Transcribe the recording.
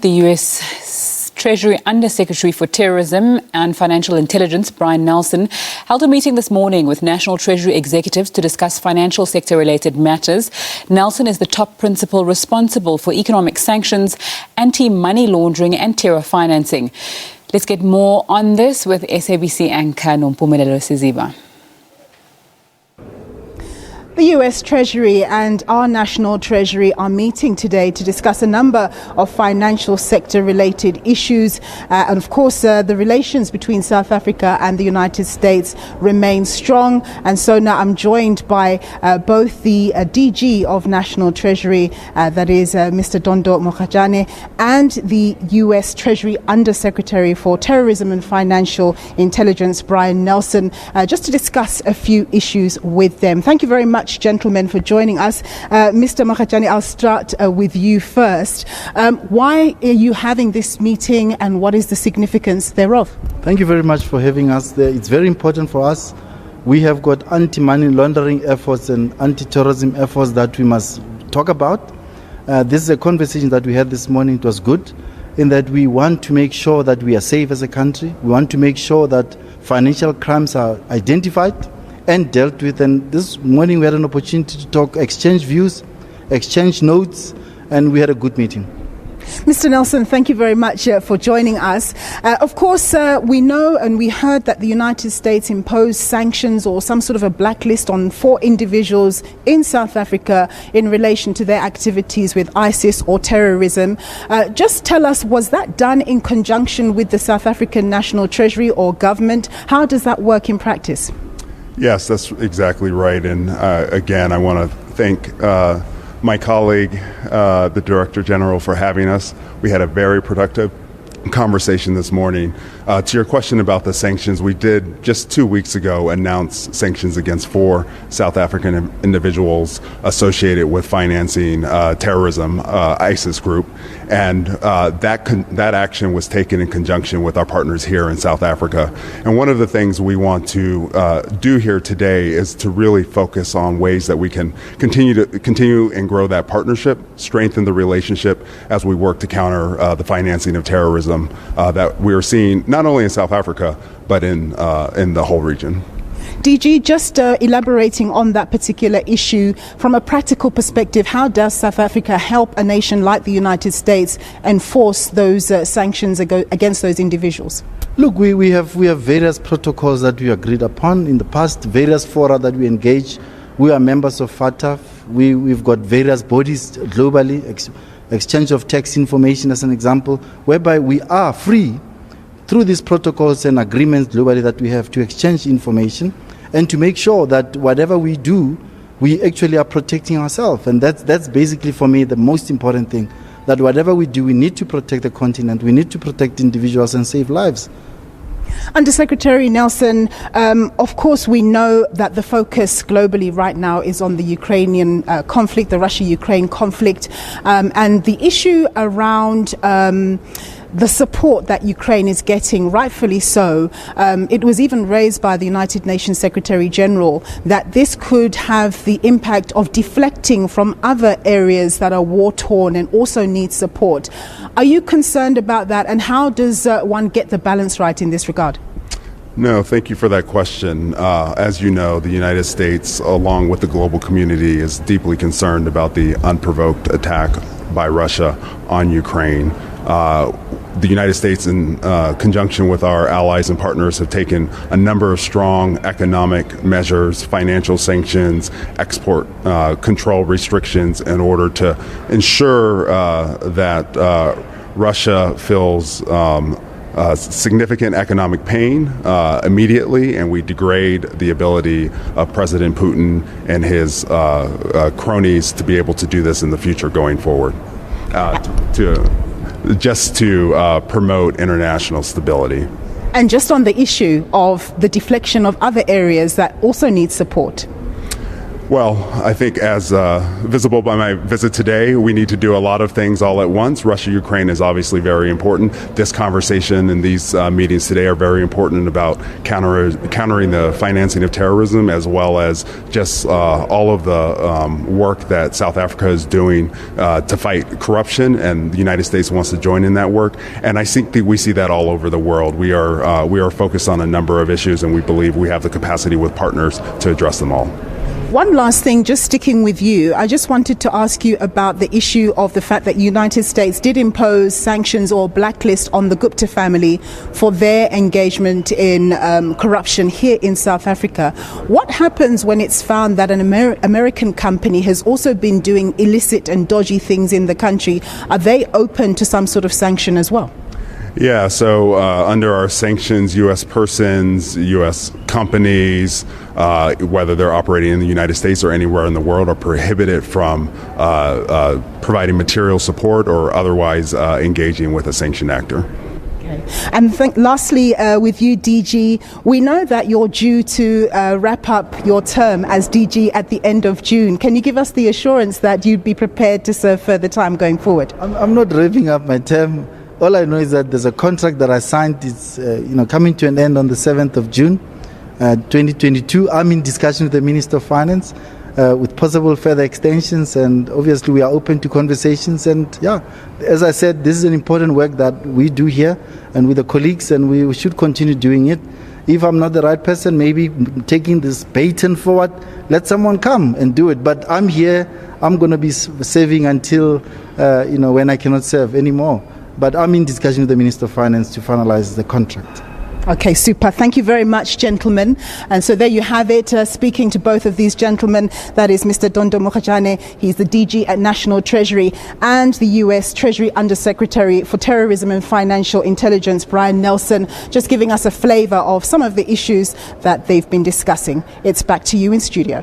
the U.S. Treasury Under Secretary for Terrorism and Financial Intelligence, Brian Nelson, held a meeting this morning with National Treasury executives to discuss financial sector-related matters. Nelson is the top principal responsible for economic sanctions, anti-money laundering and terror financing. Let's get more on this with SABC Anchor Nompu Siziba. The U.S. Treasury and our National Treasury are meeting today to discuss a number of financial sector-related issues. And of course, the relations between South Africa and the United States remain strong. And so now I'm joined by both the DG of National Treasury, that is Mr. Dondo Mokajane, and the U.S. Treasury Under Secretary for Terrorism and Financial Intelligence, Brian Nelson, just to discuss a few issues with them. Thank you very much, gentlemen, for joining us. Mr. Mokajane, I'll start with you first. Why are you having this meeting and what is the significance thereof? Thank you very much for having us. It's very important for us. We have got anti-money laundering efforts and anti-terrorism efforts that we must talk about. This is a conversation that we had this morning. It was good in that we want to make sure that we are safe as a country. We want to make sure that financial crimes are identified and dealt with. And this morning we had an opportunity to talk, exchange views, exchange notes, and we had a good meeting. Mr. Nelson, thank you very much for joining us. Of course, we know and we heard that the United States imposed sanctions or some sort of a blacklist on 4 individuals in South Africa in relation to their activities with ISIS or terrorism. Just tell us, was that done in conjunction with the South African National Treasury or government? How does that work in practice? Yes, that's exactly right. And again, I want to thank my colleague, the Director General, for having us. We had a very productive conversation this morning. To your question about the sanctions, we did just 2 weeks ago announce sanctions against 4 South African individuals associated with financing terrorism, ISIS group, and that action was taken in conjunction with our partners here in South Africa. And one of the things we want to do here today is to really focus on ways that we can continue and grow that partnership, strengthen the relationship as we work to counter the financing of terrorism that we're seeing not only in South Africa, but in the whole region. DG, just elaborating on that particular issue, from a practical perspective, how does South Africa help a nation like the United States enforce those sanctions against those individuals? Look, we have various protocols that we agreed upon in the past, various fora that we engage. We are members of FATF. We've got various bodies globally, exchange of tax information as an example, whereby we are free through these protocols and agreements globally that we have to exchange information and to make sure that whatever we do, we actually are protecting ourselves. And that's basically, for me, the most important thing, that whatever we do, we need to protect the continent, we need to protect individuals and save lives. Under Secretary Nelson, of course we know that the focus globally right now is on the Ukrainian conflict, the Russia-Ukraine conflict, and the issue around the support that Ukraine is getting, rightfully so. It was even raised by the United Nations Secretary General that this could have the impact of deflecting from other areas that are war-torn and also need support. Are you concerned about that, and how does one get the balance right in this regard? No, thank you for that question. As you know, the United States, along with the global community, is deeply concerned about the unprovoked attack by Russia on Ukraine. The United States, in conjunction with our allies and partners, have taken a number of strong economic measures, financial sanctions, export control restrictions in order to ensure that Russia feels significant economic pain immediately, and we degrade the ability of President Putin and his cronies to be able to do this in the future going forward, to promote international stability. And just on the issue of the deflection of other areas that also need support. Well, I think as visible by my visit today, we need to do a lot of things all at once. Russia-Ukraine is obviously very important. This conversation and these meetings today are very important about countering the financing of terrorism, as well as just all of the work that South Africa is doing to fight corruption, and the United States wants to join in that work. And I think that we see that all over the world. We are focused on a number of issues, and we believe we have the capacity with partners to address them all. One last thing, just sticking with you, I just wanted to ask you about the issue of the fact that the United States did impose sanctions or blacklist on the Gupta family for their engagement in corruption here in South Africa. What happens when it's found that an American company has also been doing illicit and dodgy things in the country? Are they open to some sort of sanction as well? Yeah, so under our sanctions, U.S. persons, U.S. companies, whether they're operating in the United States or anywhere in the world, are prohibited from providing material support or otherwise engaging with a sanctioned actor. Okay. And lastly, with you, DG, we know that you're due to wrap up your term as DG at the end of June. Can you give us the assurance that you'd be prepared to serve further time going forward? I'm not wrapping up my term. All I know is that there's a contract that I signed. It's coming to an end on the 7th of June, 2022. I'm in discussion with the Minister of Finance with possible further extensions, and obviously we are open to conversations. And yeah, as I said, this is an important work that we do here and with the colleagues, and we should continue doing it. If I'm not the right person, maybe taking this baton forward, let someone come and do it. But I'm here. I'm going to be serving until when I cannot serve anymore. But I'm in discussion with the Minister of Finance to finalize the contract. Okay, super. Thank you very much, gentlemen. And so there you have it. Speaking to both of these gentlemen, that is Mr. Dondo Mokajane. He's the DG at National Treasury, and the U.S. Treasury Under Secretary for Terrorism and Financial Intelligence, Brian Nelson, just giving us a flavor of some of the issues that they've been discussing. It's back to you in studio.